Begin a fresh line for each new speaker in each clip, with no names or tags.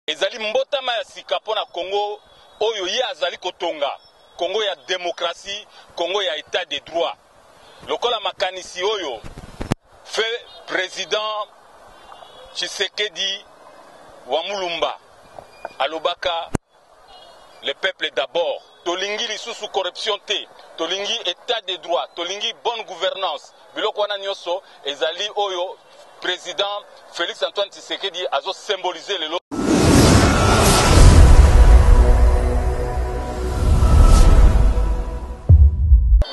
ezali mbotama ya sika pona Congo oyo ye azali kotonga Congo ya démocratie, Congo ya état de droit. Lokola makanisi oyo fait président Tshisekedi wa Mulumba alobaka le peuple d'abord. Tolingi lisusu corruption te, tolingi état de droit, tolingi bonne gouvernance. Biloko wana nyoso ezali oyo président Félix Antoine Tshisekedi azo symboliser le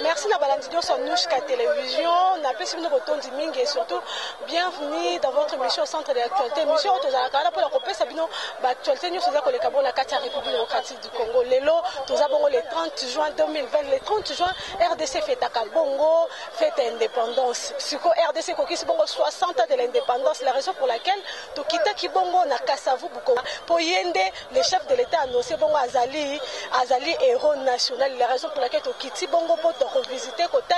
Merci à Balandidio sur Nouchka Télévision. On appelle sur notre ton Ming et surtout bienvenue dans votre émission au centre de l'actualité. Émission Tozalakala pour la copie Sabino l'actualité nous faisons que les Cabons la 4 République démocratique du Congo. Lélo, nous avons le 30 juin 2020, le 30 juin RDC fête à Kabongo, fête indépendance. Suko RDC Kokis Bongo 60 ans de l'indépendance, la raison pour laquelle Tokita Kibongo na Kasavu Buko pour Yende, le chef de l'État annoncé Bongo Azali héros national, la raison pour laquelle Tokiti Bongo poto visiter côté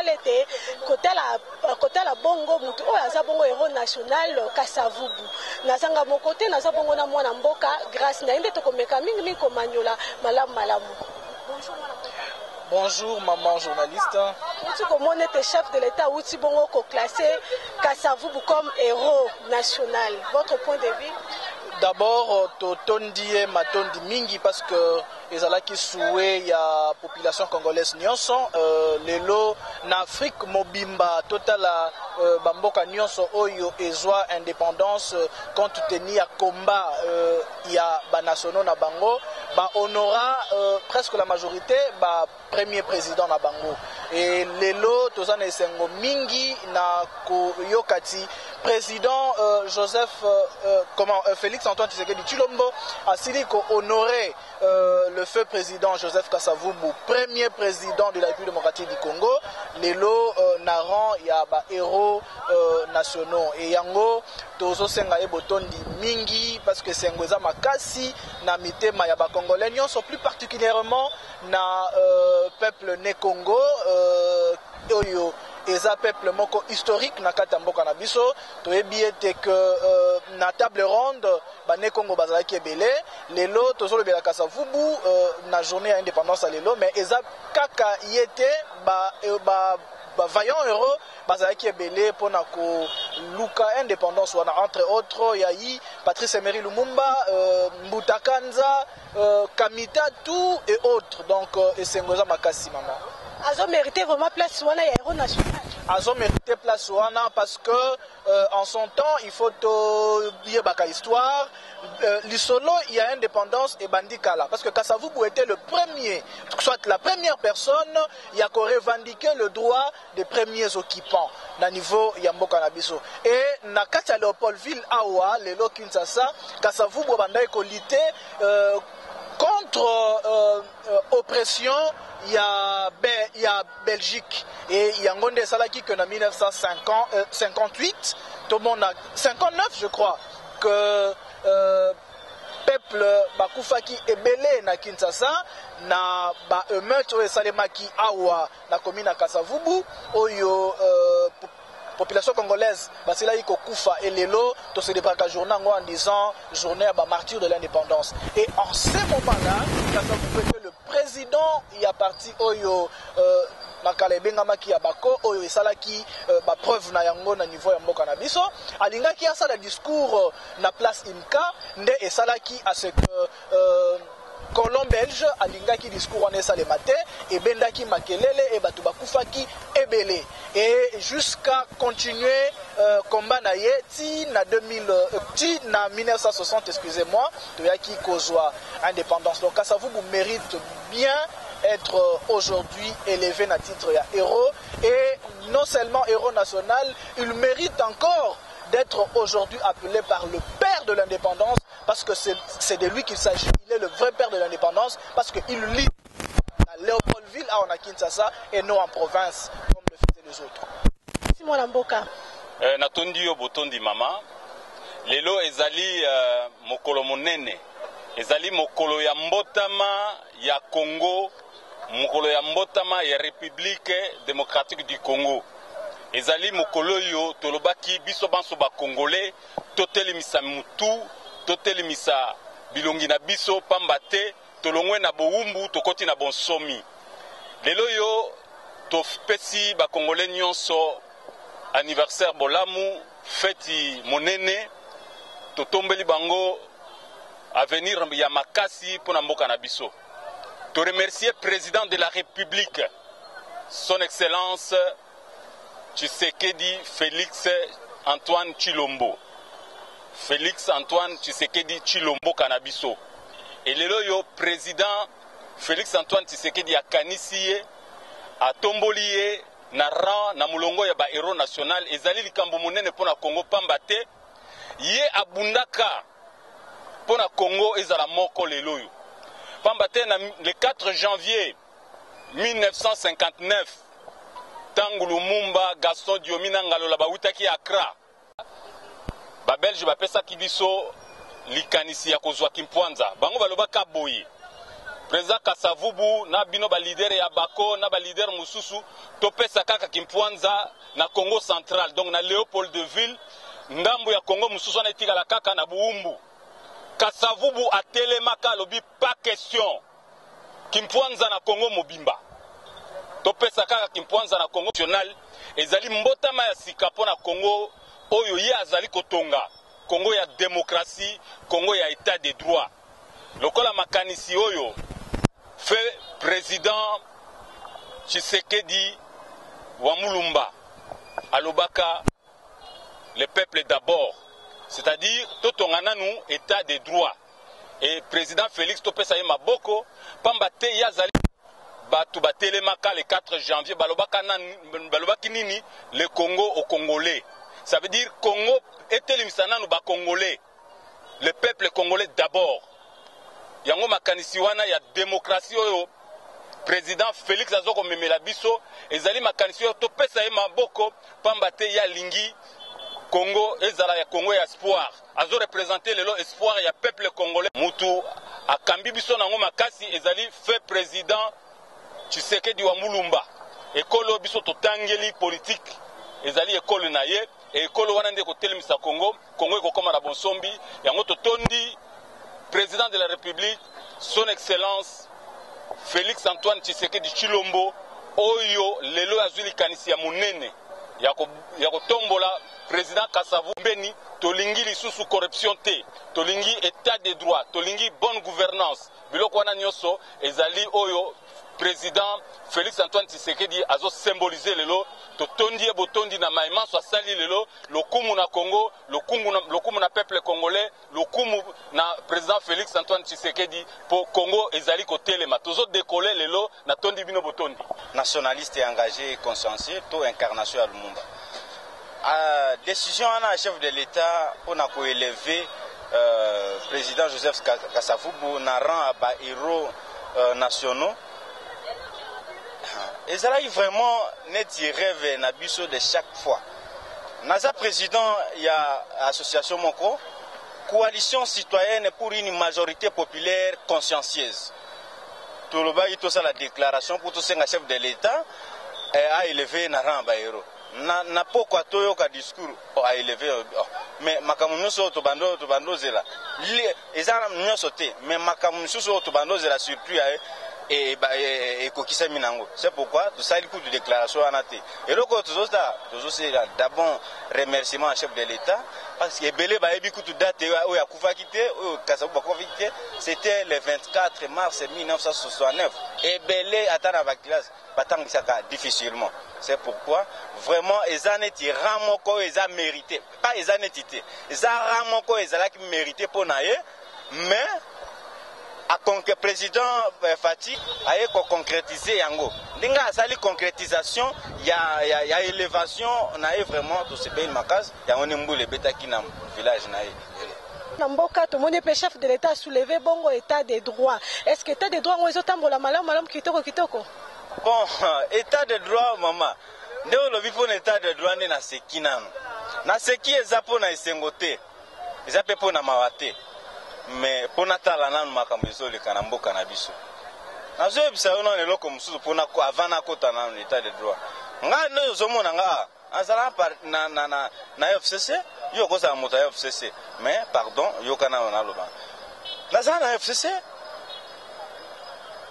la bongo mutu o aza bongo héros national Kasavubu nazanga mon côté naza bongo na mwana mboka grâce na inde tokomeka mingi komanyola malamu.
Bonjour maman journaliste.
Tu comment êtes chef de l'État ou tu bongo ko classé Kasavubu comme héros national. Votre point de vue?
D'abord, totondi matondi mingi parce que ezalaki soué ya population congolaise nyonso lelo na Afrique mobimba totala bamboka nyonso oyo ezwa indépendance compte tenu ya combat ya banationaux na bango ba honora presque la majorité ba premier président na bango et lelo tozana esengo mingi na koyokati président Joseph Félix Antoine Tshisekedi Tshilombo asili ko honorer le feu président Joseph Kasavubu, premier président de la République démocratique du Congo, lelo naran ya ba héros nationaux et yango tozo senga ebotondi mingi parce que sengweza makasi na mitema ya ba congolais nyonso plus particulièrement na peuple né Congo oyo eza peuple moko historique na kata mboka na biso toyebi ete que na table ronde bané Congo bazalaki ebele lelo tozolobela Kasavubu na journée ya indépendance à lelo mais eza kaka yete ba vaillant heureux bazalaki ebele pona ko luka indépendance wana entre autres yayi Patrice Emery Lumumba Mbutakanza Kamitatu et autres donc esengoza makasi mama
Azo mérité vraiment place wana ya héros national.
Azo mérité place wana parce que en son temps il faut dire baka histoire l'isolo il y a indépendance et bandikala parce que Kasavubu était le premier soit la première personne il y a revendiqué le droit des premiers occupants na niveau ya mboka na biso et na kati ya Léopoldville awa lelo Kinshasa Kasavubu bandai ko lutter contre oppression il y a Belgique et il y a Ngonde Salaki que en 1958 tout le monde a 59 je crois que peuple bakufaki ebele na Kinshasa na ba emeute o salemaki awa na commune Kasavubu oyo population congolaise basila iko kufa et lelo to se débarque journée en disant journée à martyr de l'indépendance et en ce moment-là Kasavubu était le président il y a parti oyo nakalebenga maki ya bako oyo esalaki ba preuve na yango na niveau ya mboka na biso alingaki asala discours na place Imka nde esalaki à ce que colon belge alingaki discours wana esalema te ebendaki makelele e bato bakufaki ebele et jusqu'à continuer combat na ye ti na 1960 excusez-moi toyaki kozwa indépendance donc Kasavubu mérite bien être aujourd'hui élevé à titre de héros et non seulement héros national, il mérite encore d'être aujourd'hui appelé par le père de l'indépendance parce que c'est de lui qu'il s'agit, il est le vrai père de l'indépendance parce qu'il lit à Léopoldville, à Kinshasa et non en province comme le faisaient les autres.
Simon Lamboka.
Natondi yo botondi mama lelo ezali mokolo monene ezali mokolo ya mbotama ya Congo mokolo ya mbotama ya République démocratique du Congo ezali mokolo yo tolobaki biso banso ba congolais totelemisa mutu totelemisa bilongi na biso pamba te tolongwe na bowumbu tokoti na bonsomi. Lelo yo topesi ba Congolais nyonso anniversaire bolamu feti monene totombeli bango avenir ya makasi pona mboka na biso. To remercier président de la République son excellence Tshisekedi Félix Antoine Tshilombo. Félix Antoine Tshisekedi Tshilombo Kanabiso. Et lelo yo président Félix Antoine Tshisekedi akanisiye atomboliye na ran na mulongo ya ba héros national ezali likambo monene pona Congo pamba te ye abundaka pona Congo ezala moko lelo yo. Pamba te na le 4 janvier 1959 tangu Lumumba Gaston Diomina Ngalola bawutaki Accra ba Belge bapesa kibiso likanisi ya kozwa Kimpwanza bango balobaka boye président Kasavubu na bino ba leader ya Bako na ba leader mususu topesa kaka Kimpwanza na Congo central donc na Léopoldville ngambo ya Congo mususu na etikala kaka na Buumbu. Kasavubu atelemaka lobi pas question Kimpwanza na Congo mobimba topesa kaka Kimpwanza na Congo national ezali mbotama ya sika pona Congo oyo ye azali kotonga Congo ya démocratie, Congo ya état de droit. Lokola makanisi oyo fait président Tshisekedi wa Mulumba alobaka le peuple d'abord, c'est-à-dire totongana nous état de droit. Et président Félix topesa ye maboko pamba te yazali batu batelemaka le 4 janvier balobaki nini le Congo au Congolais. Ça veut dire Congo était l'imsana nous ba Congolais. Le peuple congolais d'abord. Yango makanisi wana ya démocratie oyo président Félix azoko memela biso ezali makanisi oyo topesa ye maboko pamba te ya lingi Congo ezala ya Congo ya espoir. Azo représenter lelo espoir ya peuple congolais. Mutu akambi biso nango makasi ezali fait président Tshisekedi wa Mulumba. Ekolo biso totangeli politique ezali ekolo na ye. Et ekolo wana nde kotelemisa Congo, Congo ekokoma na bonsombi, yango totondi président de la République, son excellence Félix Antoine Tshisekedi Tshilombo, oyo lelo azuli kanisi ya munene ya kotombola président Kasavubu Mbeni, tolingi lisusu corruption te, tolingi état de droit, tolingi bonne gouvernance. Biloko wana nyonso ezali oyo président Félix Antoine Tshisekedi azo symboliser lelo totondi e botondi na maima so sali lelo lokumu na Congo lokumu na peuple congolais lokumu na président Félix Antoine Tshisekedi po Congo ezali kotelema tozo décoller lelo na tondi bino botondi
nationaliste engagé et consciencieux to incarnation ya Lumumba décision ana chef de l'état pour ko élever président Joseph Kasavubu na rang ba héros nationaux. Et ça là vraiment net rêve na biso de chaque fois. Naza président il y a association Moko coalition citoyenne pour une majorité populaire consciencieuse. Tout le bas tout ça la déclaration pour tout ce chef de l'État a élevé na rang ba héros. Na poko toyo ka discours a élevé mais makamu so to bando zela. Ezana nyoso te mais makamu so to bando zela surtout et kokisa minango. C'est pourquoi tout ça il coup de déclaration en athée. Et le côté c'est d'abord remerciement au chef de l'État parce que belé ba ebi kutu date o ya kufa kité o Kasavubu ba kité c'était le 24 mars 1969 et belé atana ba classe batangisa difficilement. C'est pourquoi vraiment ezaneti ramoko eza mérité pas ezanetité eza ramoko ezala qui mérité pour naie mais a que président Fati a concrétisé yango ndinga asali concrétisation ya élévation na vraiment tout ce pays makaz ya onembule betaki na village na
Namboka tout le monde chef de l'état soulevé bongo état de droit. Est-ce que état de droit on ezotambola malam kitoko
bon état de droit maman ndeo lobi pour état de droit na sekina na seki ezapo na esengote ezape po na mawate mais pour natala nanu makambo ezoleka na mboka na biso nazoyebisa yo nano eloko mosusu mpona avant nakota nanu état de droit nga nde ozomona nga azala na FCC yo kozala moto ya FCC mais pardon yoka nano naloba naza na FCC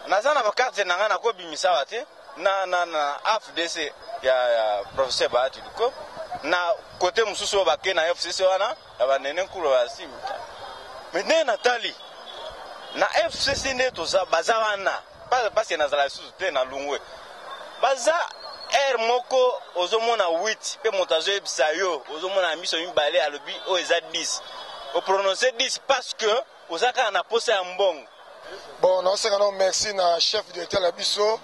naza na bakarte na nga na ko bimisa te na AFDC ya professeur Bahati Luko na côté mususu bake na FCC wana abanene nkulu basi mais Nathalie na FCC ne toza bazawana parce que nazala susu te na lungwe baza air moko ozomona 8 pe montazo ebisa yo ozomona miso mibale alobi o eza 10 o prononcer 10 parce que ozaka na posa ya mbongo.
Bon, non, c'est un merci na chef directeur la biso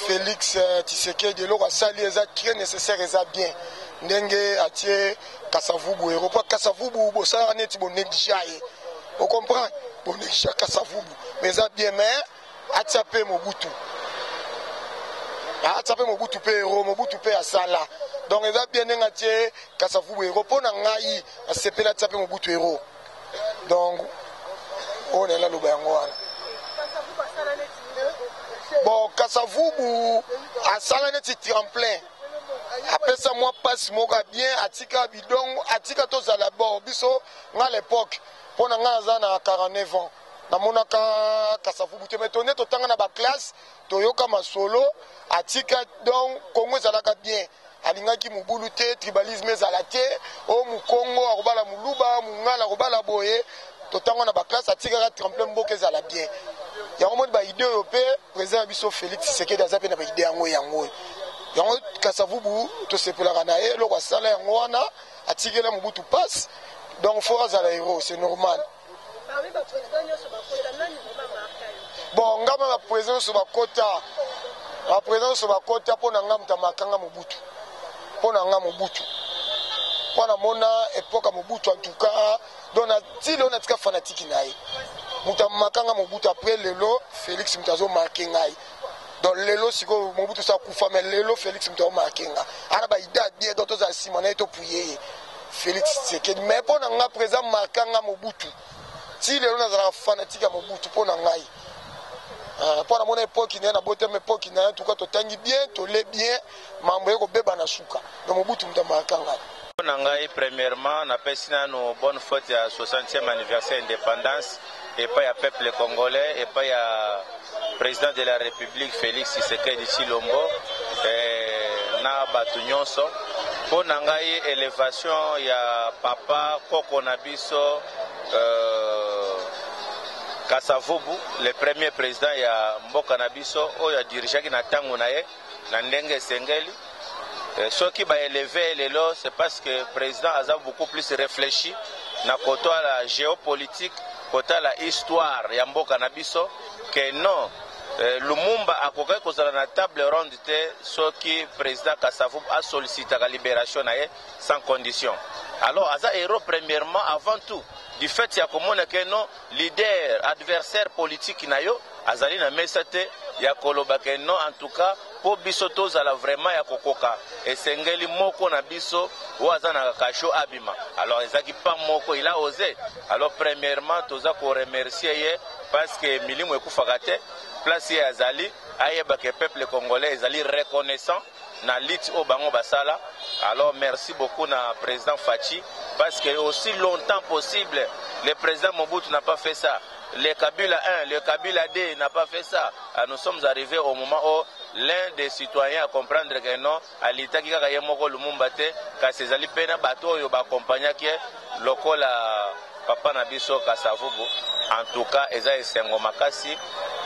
Félix Tshisekedi de l'Ora sali eza très nécessaire eza bien ndenge atie Kasavubu et repas Kasavubu bo ça neti bon négliger on comprend bon négliger Kasavubu mais eza bien mais atsape Mobutu atsape Mobutu pe ero Mobutu pe asala donc eza bien ndenge atie Kasavubu et repas na ngai asepela atsape Mobutu ero donc on est là le bangoana. Bon, Kasavubu a salé neti tremplin. Après ça, moi passe moka bien, atika bidon, atika tous à la bord. Biso, à l'époque, pour na 49 ans. Na monaka Kasavubu te metonné to tanga na ba classe, to yoka masolo, atika donc Congo zalaka bien. Alingaki mubulu te, tribalisme zalate, o mu Congo akobala muluba, mungala akobala boye. Totango na ba classe atika tremplin mboke zala bien. Ya romone ba idée européenne président biso Félix Tshisekedi azape na ba idée yango yango. Yango Kasavubu to sepelaka na ye loko sala yango wana atikela Mobutu passe. Donc faut azala héros, c'est normal.
Parmi ba président nyoso ba kota nani vraiment marqué.
Bon, ngama ba président so ba kota. Ba président so ba kota pona ngam tamakanga Mobutu. Pona ngam Mobutu. Pona mona époque Mobutu en tout cas donc on a tika fanatique naï. Mutamakanga Mobutu après lelo Félix Mutazo marqué ngai. Donc lelo siko Mobutu sa kufa mais lelo Félix Mutazo marqué nga. Ana ba ida bien d'autres za Simone to pouyer. Félix Tshisekedi mais pour nga présent marquanga Mobutu. Si lelo na za fanatique à Mobutu pour ngai. Pour mon époque il y a na bote mais époque il y a en tout cas to tangi bien, to le bien, mambo yeko beba na shuka. Donc Mobutu mutamakanga.
Premièrement, on appelle ça nos bonnes fêtes à 60e anniversaire d'indépendance et pas il y a peuple congolais et pas il y a président de la République Félix Tshisekedi Tshilombo et na batunyonso pour nangai élévation il y a papa Koko Nabiso Kasavubu le premier président il y a Mboka Nabiso il y a dirigeant qui na tango na ye na ndenge sengeli. Ceux qui vont élever les lots, c'est parce que le président a beaucoup plus réfléchi na côté la géopolitique, côté la histoire ya mboka na biso que non Lumumba a koka kozala na table ronde te ceux qui président Kasavubu a sollicité la libération sans condition. Alors aza héros premièrement avant tout du fait ya komona que non leader adversaire politique na yo azali na mesate ya koloba que non en tout cas po biso tozala vraiment ya kokoka esengeli moko na biso oaza na kasho abima. Alors ezaki pas moko il a osé. Alors premièrement toza ko remercier ye parce que milimo ekufaka te place ya azali ayeba que peuple congolais ezali reconnaissant na lit o bango basala. Alors merci beaucoup na président Fachi parce que aussi longtemps possible le président Mobutu n'a pas fait ça. Le Kabila 1, le Kabila 2 n'a pas fait ça. Nous sommes arrivés au moment où l'un des citoyens a comprendre que non, à l'état qui a yemoko Lumumba te, ka sezali pena bato yo ba accompagner qui lokola papa na biso Kasavubu. En tout cas, eza esengo makasi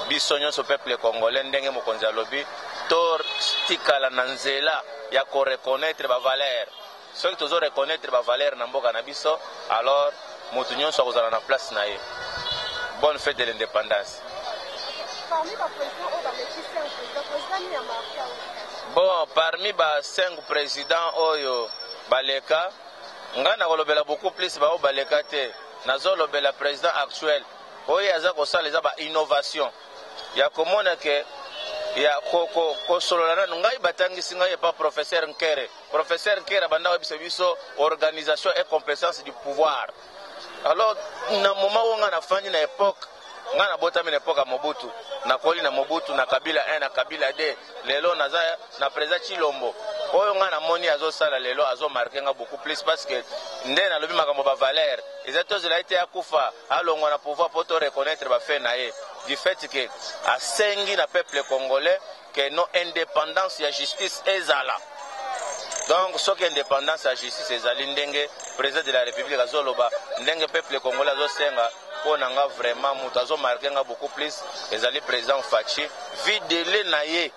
biso nyonso peuple congolais ndenge mokonzi alobi tor tikala na nzela ya ko reconnaître ba valeur. Ceux qui tozo reconnaître ba valeur na mboka na biso, alors mutu nyonso akozala na place na ye. Bonne fête de l'indépendance. Bon, parmi les 5 présidents oyo baleka, ngana kolobela beaucoup plus ba baleka te. Nazo lobela président actuel. Oyo azako sala za ba innovation. Ya komona ke ya ko sololana ngai batangisi ngai pas professeur Nkere. Professeur Nkere banda biso organisation et compétence du pouvoir. Alors na moment où on a fait une époque on a botami une époque à Mobutu na koli na Mobutu na Kabila 1 na Kabila 2 lelo na président Tshilombo oyo nga namoni azosala lelo azomarke nga beaucoup plus parce que nde nalobi makambo bavaleur eza tozela ete akufa alongwa na pouvoir po to reconnaître bafe na ye du fait que asengi na peuple congolais que no indépendance ya justice ezala. Donc soki indépendance ya justice ezali ndenge président de la république azoloba ndenge peuple congolais azosenga mpo na nga vraiment moto azomarke nga beaucoup plus ezali président Fachi videle na ye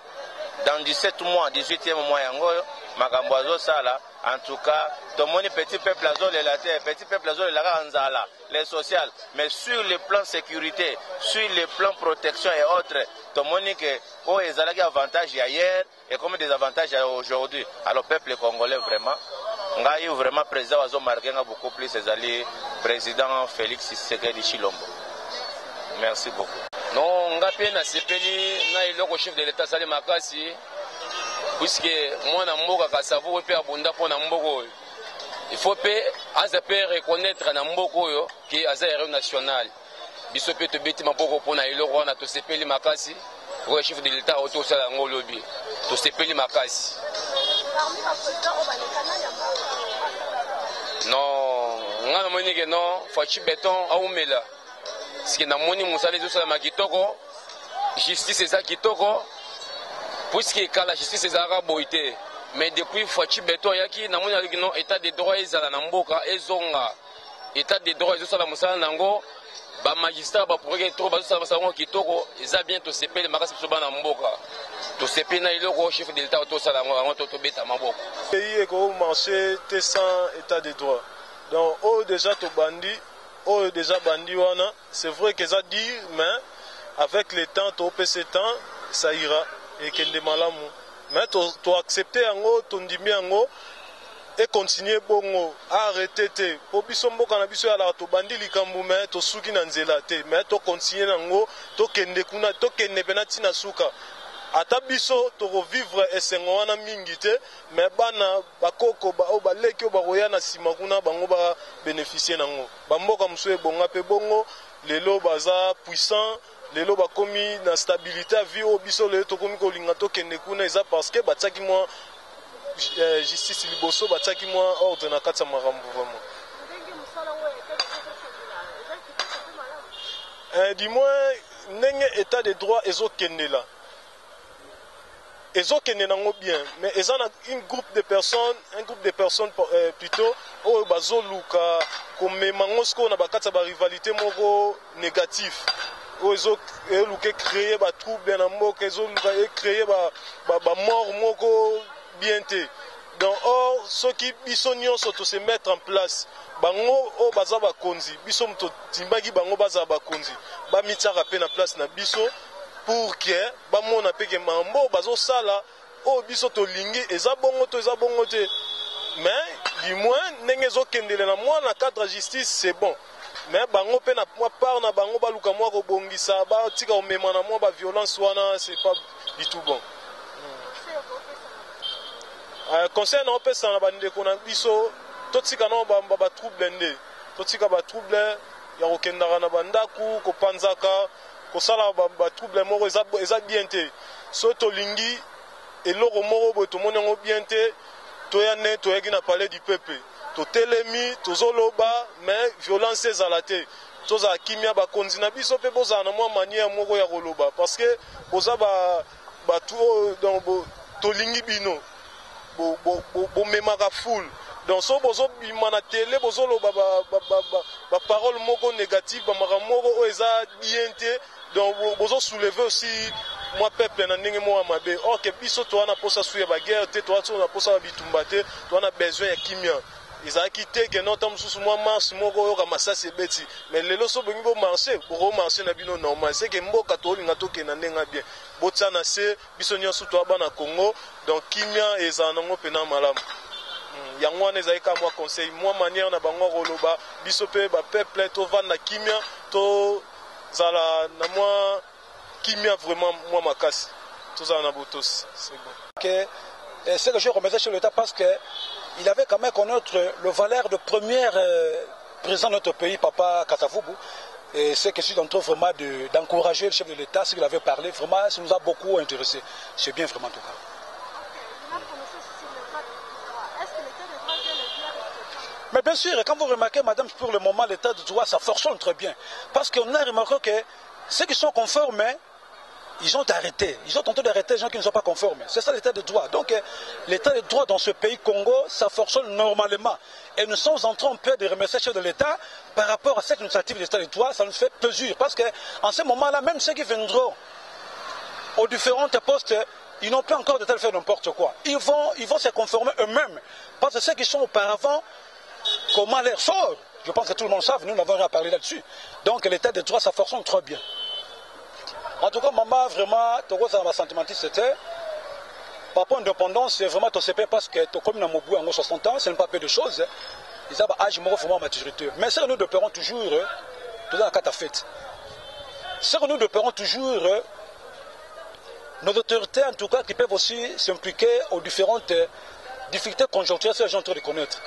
dans 17 mois 18e mois yango oyo makambo azosala. En tout cas tomoni petit peuple azolela te, petit peuple azolelaka nzala les sociales, mais sur le plan sécurité, sur le plan protection et autres tomoni que oyo ezalaki avantage ya hier et comme des avantages aujourd'hui. Alors peuple congolais vraiment ngai vraiment président azomarke nga beaucoup plus ezali président Félix Tshisekedi Tshilombo. Merci beaucoup.
Non, ngapi na sepeli na iloko chef de l'état sali makasi puisque moi na mboka Kasavu pe abunda pona mboko. Il faut pe azape reconnaître na mboko yo ki aza héros national. Biso pe to beti maboko pona iloko na to sepeli makasi. Pour chef de l'état auto sala ngolobi. To sepeli makasi. Non, ngana moni ke non, Fachi béton aumela. Ce qui n'a moni musale zo sala makitoko. Justice eza kitoko. Puisque quand la justice est boité, mais depuis Fachi Beton yaki na moni non état de droit ezala na mboka ezonga état de droit ezosala musala nango ba magistrat ba pourrait trop ba sala musala kitoko eza bien to sepele makasi so bana mboka to sepele na iloko chef de l'état to sala ngo to beta maboko
pays est comme marché te sans état de droit. Donc oh déjà to bandi, oh déjà bandi wana, c'est vrai que ça dit mais avec le temps to PC temps ça ira. Et qu'il est malamu. Mais tu accepter yango, tu ndimi yango et continuer bongo, arrêter te. Po biso mboka na biso ya la to bandi likambu mais to suki na nzela te. Mais to continuer yango, to kende kuna, to kende penati na suka. Ata biso to revivre esengo wana mingi te, mais bana bakoko ba o baleki o ba roya na sima kuna bango ba bénéficier nango. Ba mboka muso e bonga pe bongo, lelo baza puissant. Les lois commis la stabilité vie au biso les to komi ko lingato kende kuna eza parce que bataki moi justice liboso bataki moi ordre na katsa marambo vraiment. Dis-moi ndenge état de droit ezo kende là. Ezo kende nango bien mais eza na un groupe de personnes plutôt o bazo luka comme mangosko na bakatsa ba rivalité moko négatif. Ils ont créé des troubles dans le monde, ils ont créé des morts bien. Donc, ceux qui sont se mettre en place, bango o baza ba konzi, biso mto timbagi bango baza ba konzi, ba mitara pe na place na biso pour que ba mona pe ke mambo bazo sala o biso to lingi eza bongo te. Mais du moins ndenge zo kendele na moi na cadre justice c'est bon. Mais bango pe na moi part na bango baluka moi ko bongisa ba tika o mema na moi ba violence wana c'est pas du tout bon. Conseil na opesa na bande ko na biso to tika na ba trouble ndé to tika ba trouble ya ko kendara na bandaku ko panzaka ko sala ba trouble moko eza bien te so to lingi eloko moko bo to mona ngo bien te to ya ne to yaki na parler du peuple. Totelemi tozoloba mais violence ezalate toza kimia ba konzina biso pe boza na mwa manière moko ya koloba parce que boza ba tout dans tolingi bino bo memaka full donc so bozo bimana télé bozoloba ba parole moko négative ba makamoko o eza bien te donc bozo soulever aussi moi peuple na ndenge mo amabe or que biso to wana posa suya ba guerre te to wana posa bitumba te to wana besoin ya kimia. Ils ont quitté que notre homme sous moi marche moko yo masasi beti mais lelo so bongi bo marcher pour marcher na bino normal c'est que mboka to linga to ke na ndenga bien botsana se biso nyoso to aba na Congo donc kimia ezana ngo pena malamu yango wana ezali ka moi conseil moi manière na bango roloba biso pe ba peuple to vanda kimia to zala na moi kimia vraiment moi makasi to zala na botos c'est bon.
Okay. C'est que je remettais sur l'État parce que il avait quand même connaître le valeur de premier président de notre pays, Papa Kasavubu. Et c'est que je suis en train vraiment d'encourager le chef de l'État, ce qu'il avait parlé, vraiment, ça nous a beaucoup intéressé. C'est bien vraiment en tout cas. Mais bien sûr, quand vous remarquez, madame, pour le moment, l'état de droit, ça fonctionne très bien. Parce qu'on a remarqué que ceux qui sont conformes, ils ont arrêté. Ils ont tenté d'arrêter les gens qui ne sont pas conformes. C'est ça l'état de droit. Donc, l'état de droit dans ce pays, Congo, ça fonctionne normalement. Et nous sommes en train un peu de remercier le chef de l'État par rapport à cette initiative de l'état de droit. Ça nous fait plaisir. Parce qu'en ce moment-là, même ceux qui viendront aux différents postes, ils n'ont pas encore de faire n'importe quoi. Ils vont se conformer eux-mêmes. Parce que ceux qui sont auparavant, comment l'air sort, je pense que tout le monde sait, nous n'avons rien à parler là-dessus. Donc l'état de droit, ça fonctionne très bien. En tout cas, maman, vraiment, ça m'a sentimenté, c'était. Par rapport à l'indépendance, c'est vraiment ton CP parce que comme dans mon bout en 60 ans, ce n'est pas peu de choses. Ils ont âge mort vraiment maturité. Mais ce que nous dépendons toujours, tout dans la carte à fête. Ce que nous dépendons toujours, nos autorités, en tout cas, qui peuvent aussi s'impliquer aux différentes difficultés conjoncturelles, ces gens de connaître.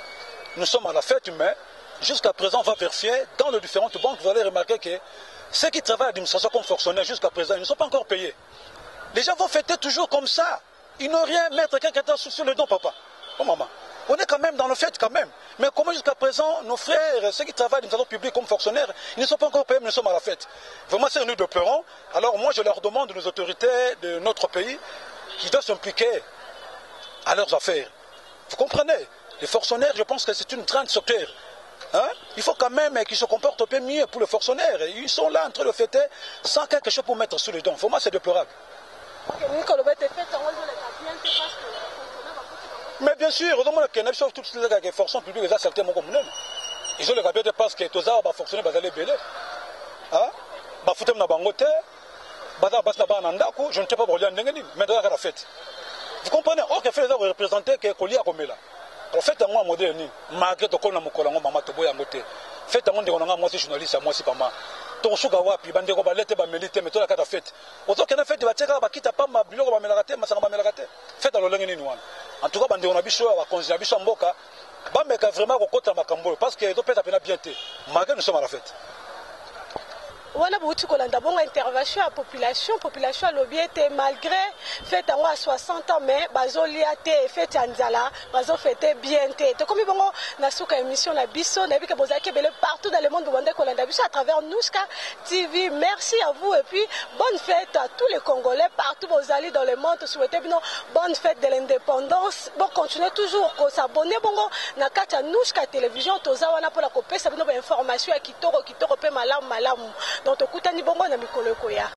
Nous sommes à la fête, mais jusqu'à présent, on va vérifier dans les différentes banques, vous allez remarquer que ceux qui travaillent à l'administration comme fonctionnaires jusqu'à présent, ils ne sont pas encore payés. Les gens vont fêter toujours comme ça. Ils n'ont rien mettre quelqu'un sur le dos, papa. Oh maman. On est quand même dans le fait quand même. Mais comment jusqu'à présent, nos frères, ceux qui travaillent dans l'administration publique comme fonctionnaires, ils ne sont pas encore payés, mais nous sommes à la fête. Vraiment, c'est nous de pleurons. Alors moi, je leur demande aux autorités de notre pays qui doivent s'impliquer à leurs affaires. Vous comprenez? Les fonctionnaires, je pense que c'est une grande secteur. Hein? Il faut quand même qu'ils se comportent un peu mieux pour les fonctionnaires. Ils sont là en train de fêter sans quelque chose pour mettre sous les dents. Pour moi, c'est déplorable. Mais bien sûr, toutes les fonctions publiques, ils ont certainement comme nous. Ils ont le capité parce que tous les fonctionnaires vont aller belé. Je ne sais pas pour aller mais dans la fête. Vous comprenez? Or, que fait les représenter que Kolia comme là. Alors faites un mois moderne, malgré tout le monde maman to boya ngote. Faites un monde on a moi journaliste moi si pas ma. To suka wapi bande ko balete ba melite mais to la kata fête. Ozo kana fête ba teka ba kita pa ma biloko ba melakate masanga ba melakate. Faites dans le lengeni ni wana. En tout cas bande on a biso wa konzi biso mboka. Ba meka vraiment ko kota makambo parce que to pesa pena bien te. Malgré nous sommes à la fête.
Wana bouti kolanda bongo intervention à population à l'objet malgré fait à 60 ans mais bazolia te fait anzala bazo fêter bien te comme bongo na suka émission na biso na bika bozaki belé partout dans le monde bande kolanda biso à travers Nouska TV. Merci à vous et puis bonne fête à tous les Congolais partout vous allez dans le monde souhaitez bino bonne fête de l'indépendance. Bon continuez toujours ko s'abonner bongo na kata Nouska télévision toza wana pour la kopesa bino ba information à kitoko pe malamu donc tokutani bongo na mikolo koya.